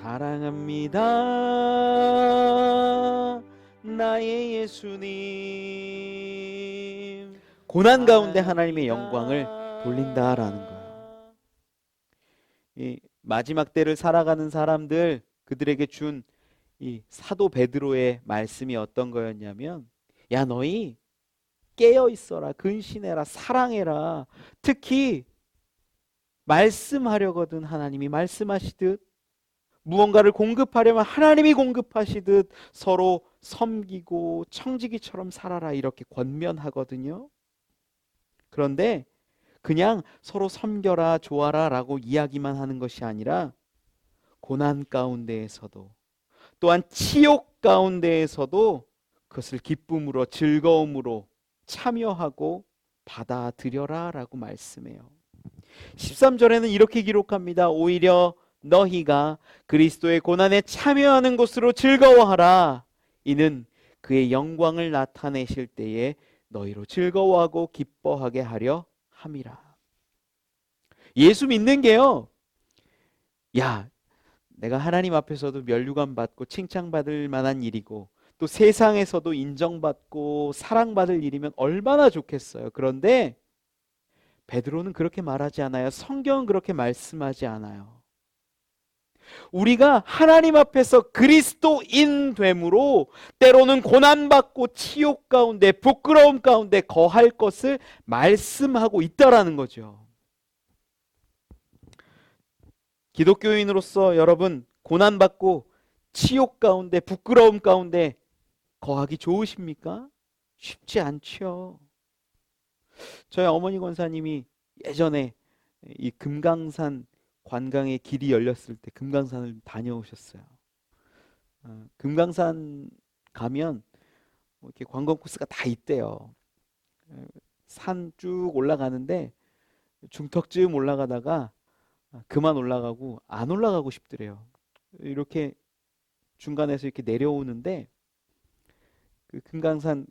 사랑합니다 나의 예수님. 고난 가운데 하나님의 영광을 돌린다라는 거예요. 이 마지막 때를 살아가는 사람들, 그들에게 준 이 사도 베드로의 말씀이 어떤 거였냐면, 야 너희 깨어 있어라, 근신해라, 사랑해라. 특히 말씀하려거든 하나님이 말씀하시듯, 무언가를 공급하려면 하나님이 공급하시듯 서로 섬기고 청지기처럼 살아라, 이렇게 권면하거든요. 그런데 그냥 서로 섬겨라, 좋아라 라고 이야기만 하는 것이 아니라 고난 가운데에서도, 또한 치욕 가운데에서도 그것을 기쁨으로, 즐거움으로 참여하고 받아들여라 라고 말씀해요. 13절에는 이렇게 기록합니다. 오히려 너희가 그리스도의 고난에 참여하는 것으로 즐거워하라. 이는 그의 영광을 나타내실 때에 너희로 즐거워하고 기뻐하게 하려 함이라. 예수 믿는 게요, 야 내가 하나님 앞에서도 면류관 받고 칭찬받을 만한 일이고 또 세상에서도 인정받고 사랑받을 일이면 얼마나 좋겠어요. 그런데 베드로는 그렇게 말하지 않아요. 성경은 그렇게 말씀하지 않아요. 우리가 하나님 앞에서 그리스도인 됨으로 때로는 고난받고 치욕 가운데, 부끄러움 가운데 거할 것을 말씀하고 있다라는 거죠. 기독교인으로서 여러분, 고난받고 치욕 가운데, 부끄러움 가운데 거하기 좋으십니까? 쉽지 않죠. 저희 어머니 권사님이 예전에 이 금강산 관광의 길이 열렸을 때 금강산을 다녀오셨어요. 금강산 가면 뭐 이렇게 관광 코스가 다 있대요. 산 쭉 올라가는데 중턱쯤 올라가다가 그만 올라가고 안 올라가고 싶더래요. 이렇게 중간에서 이렇게 내려오는데 그 금강산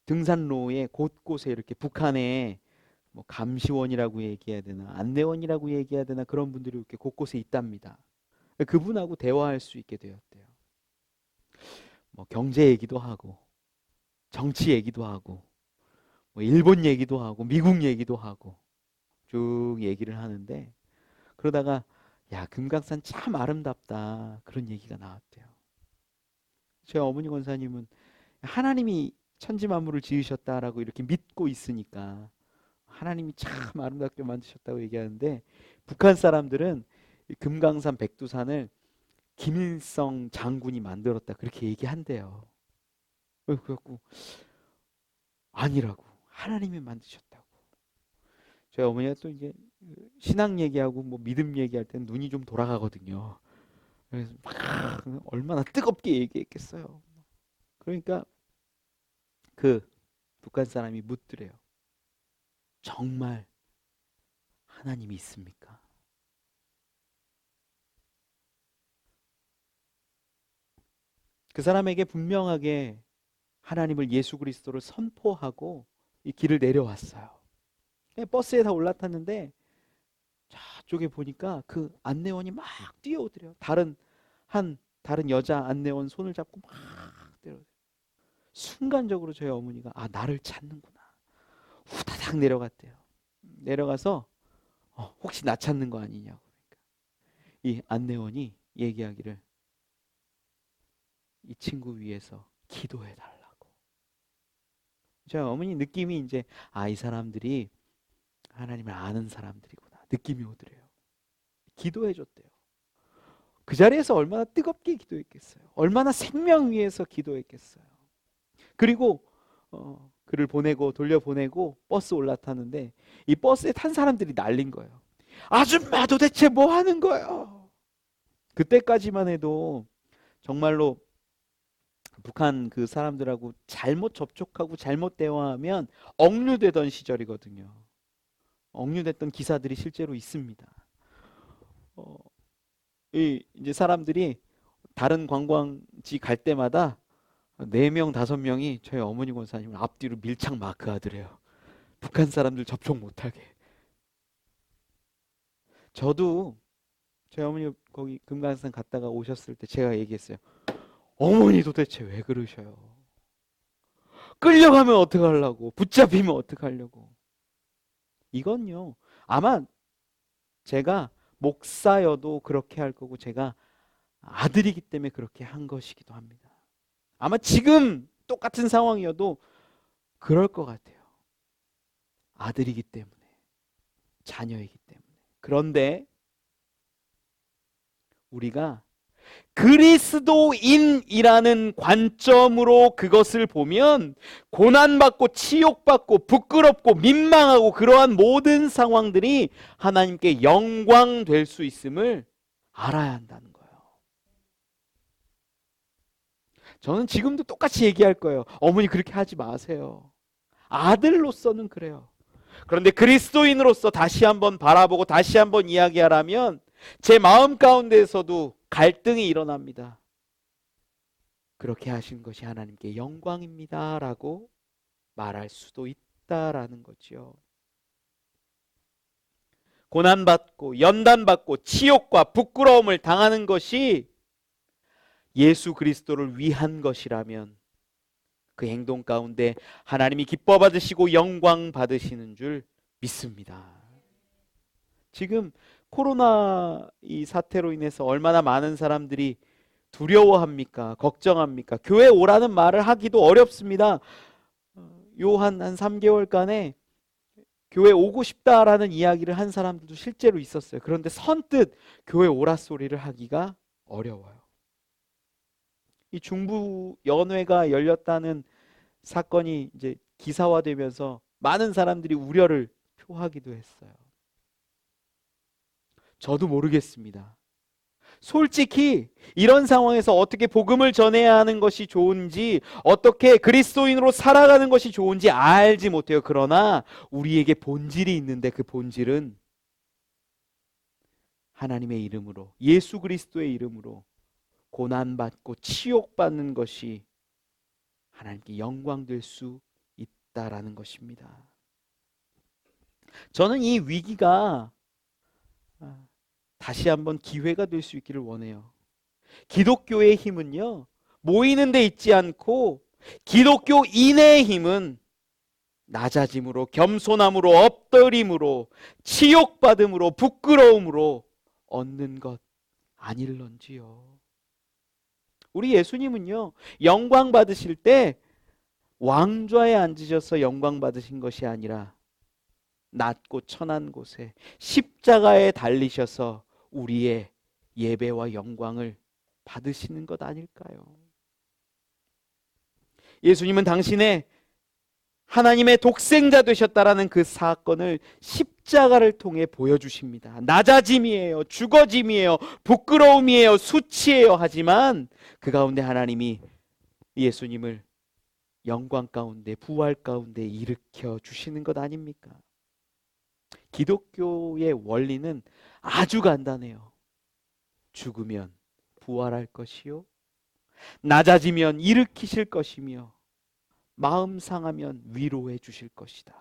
등산로에 곳곳에 이렇게 북한에 뭐 감시원이라고 얘기해야 되나 안내원이라고 얘기해야 되나 그런 분들이 이렇게 곳곳에 있답니다. 그분하고 대화할 수 있게 되었대요. 뭐 경제 얘기도 하고 정치 얘기도 하고 뭐 일본 얘기도 하고 미국 얘기도 하고 쭉 얘기를 하는데, 그러다가 야 금강산 참 아름답다 그런 얘기가 나왔대요. 저희 어머니 권사님은 하나님이 천지 만물을 지으셨다라고 이렇게 믿고 있으니까 하나님이 참 아름답게 만드셨다고 얘기하는데, 북한 사람들은 이 금강산 백두산을 김일성 장군이 만들었다 그렇게 얘기한대요. 그래갖고 아니라고, 하나님이 만드셨다고. 저희 어머니가 또 이제 신앙 얘기하고 뭐 믿음 얘기할 때는 눈이 좀 돌아가거든요. 그래서 막 얼마나 뜨겁게 얘기했겠어요. 그러니까 그 북한 사람이 묻더래요. 정말 하나님이 있습니까? 그 사람에게 분명하게 하나님을, 예수 그리스도를 선포하고 이 길을 내려왔어요. 버스에 다 올라탔는데 저쪽에 보니까 그 안내원이 막 뛰어오더래요. 다른 여자 안내원 손을 잡고 막 때려. 순간적으로 저희 어머니가 아 나를 찾는구나. 후다닥 내려갔대요. 내려가서 혹시 나 찾는 거 아니냐고. 그러니까 이 안내원이 얘기하기를 이 친구 위해서 기도해 달라고. 저희 어머니 느낌이 이제 이 사람들이 하나님을 아는 사람들이구나 느낌이 오더래요. 기도해 줬대요. 그 자리에서 얼마나 뜨겁게 기도했겠어요. 얼마나 생명 위해서 기도했겠어요. 그리고 그를 보내고 돌려보내고 버스 올라탔는데 이 버스에 탄 사람들이 난린 거예요. 아줌마 도대체 뭐 하는 거예요? 그때까지만 해도 정말로 북한 그 사람들하고 잘못 접촉하고 잘못 대화하면 억류되던 시절이거든요. 억류됐던 기사들이 실제로 있습니다. 이제 사람들이 다른 관광지 갈 때마다 4명, 5명이 저희 어머니 권사님을 앞뒤로 밀착 마크하더래요. 북한 사람들 접촉 못하게. 저도 제 어머니 거기 금강산 갔다가 오셨을 때 제가 얘기했어요. 어머니 도대체 왜 그러셔요? 끌려가면 어떡하려고? 붙잡히면 어떡하려고? 이건요. 아마 제가 목사여도 그렇게 할 거고 제가 아들이기 때문에 그렇게 한 것이기도 합니다. 아마 지금 똑같은 상황이어도 그럴 것 같아요. 아들이기 때문에, 자녀이기 때문에. 그런데 우리가 그리스도인이라는 관점으로 그것을 보면 고난받고 치욕받고 부끄럽고 민망하고 그러한 모든 상황들이 하나님께 영광 될 수 있음을 알아야 한다는 거예요. 저는 지금도 똑같이 얘기할 거예요. 어머니 그렇게 하지 마세요. 아들로서는 그래요. 그런데 그리스도인으로서 다시 한번 바라보고 다시 한번 이야기하라면 제 마음 가운데에서도 갈등이 일어납니다. 그렇게 하신 것이 하나님께 영광입니다 라고 말할 수도 있다라는 거죠. 고난받고 연단받고 치욕과 부끄러움을 당하는 것이 예수 그리스도를 위한 것이라면 그 행동 가운데 하나님이 기뻐 받으시고 영광 받으시는 줄 믿습니다. 지금 코로나 이 사태로 인해서 얼마나 많은 사람들이 두려워합니까? 걱정합니까? 교회 오라는 말을 하기도 어렵습니다. 요 한 3개월간에 교회 오고 싶다라는 이야기를 한 사람들도 실제로 있었어요. 그런데 선뜻 교회 오라 소리를 하기가 어려워요. 이 중부 연회가 열렸다는 사건이 이제 기사화되면서 많은 사람들이 우려를 표하기도 했어요. 저도 모르겠습니다. 솔직히 이런 상황에서 어떻게 복음을 전해야 하는 것이 좋은지, 어떻게 그리스도인으로 살아가는 것이 좋은지 알지 못해요. 그러나 우리에게 본질이 있는데 그 본질은 하나님의 이름으로, 예수 그리스도의 이름으로 고난받고 치욕받는 것이 하나님께 영광 될 수 있다라는 것입니다. 저는 이 위기가 다시 한번 기회가 될 수 있기를 원해요. 기독교의 힘은요, 모이는 데 있지 않고 기독교인의 힘은 낮아짐으로, 겸손함으로, 엎드림으로, 치욕받음으로, 부끄러움으로 얻는 것 아닐런지요. 우리 예수님은요, 영광 받으실 때 왕좌에 앉으셔서 영광 받으신 것이 아니라 낮고 천한 곳에 십자가에 달리셔서 우리의 예배와 영광을 받으시는 것 아닐까요? 예수님은 당신의 하나님의 독생자 되셨다라는 그 사건을 십자가를 통해 보여주십니다. 낮아짐이에요, 죽어짐이에요, 부끄러움이에요, 수치예요. 하지만 그 가운데 하나님이 예수님을 영광 가운데, 부활 가운데 일으켜 주시는 것 아닙니까? 기독교의 원리는 아주 간단해요. 죽으면 부활할 것이요, 낮아지면 일으키실 것이며, 마음 상하면 위로해 주실 것이다.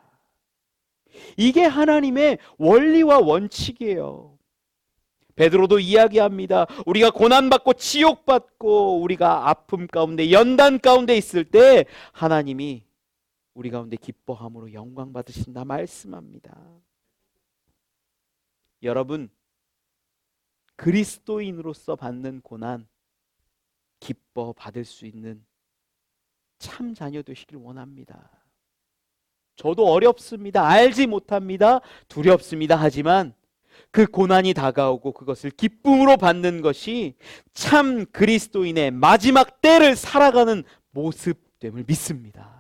이게 하나님의 원리와 원칙이에요. 베드로도 이야기합니다. 우리가 고난받고 치욕받고 우리가 아픔 가운데 연단 가운데 있을 때 하나님이 우리 가운데 기뻐함으로 영광 받으신다 말씀합니다. 여러분, 그리스도인으로서 받는 고난 기뻐 받을 수 있는 참 자녀 되시길 원합니다. 저도 어렵습니다. 알지 못합니다. 두렵습니다. 하지만 그 고난이 다가오고 그것을 기쁨으로 받는 것이 참 그리스도인의 마지막 때를 살아가는 모습됨을 믿습니다.